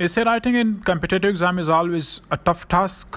essay writing in competitive exam is always a tough task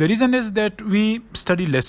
The reason is that we study less.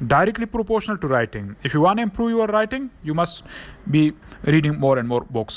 directly proportional to writing. If you want to improve your writing, you must be reading more and more books.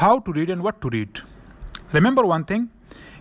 how to read and what to read. Remember one thing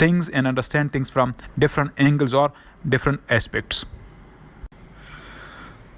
things and understand things from different angles or different aspects.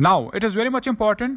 Now it is very much important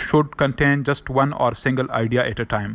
should contain just one or single idea at a time.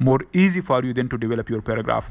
more easy for you then to develop your paragraph.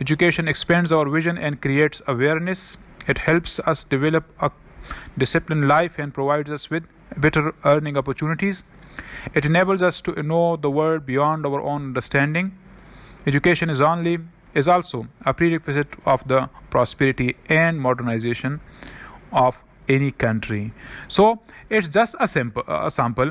Education expands our vision and creates awareness. It helps us develop a disciplined life and provides us with better earning opportunities. It enables us to know the world beyond our own understanding. Education is only is also a prerequisite of the prosperity and modernization of any country. So it's just a sample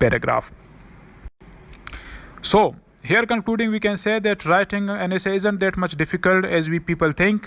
paragraph. So here concluding we can say that writing an essay isn't that much difficult as we people think,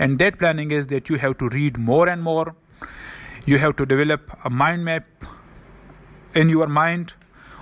and that planning is that you have to read more and more. You have to develop a mind map in your mind,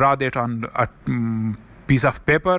draw that on a piece of paper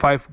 5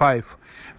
5,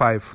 5.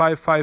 5 5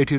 80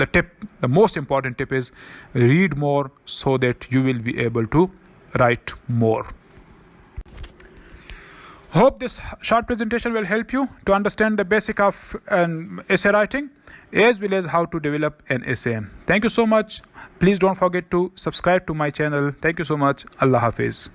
the most important tip is read more so that you will be able to write more. Hope this short presentation will help you to understand the basic of essay writing as well as how to develop an essay. Thank you so much. Please don't forget to subscribe to my channel. Thank you so much. Allah Hafiz.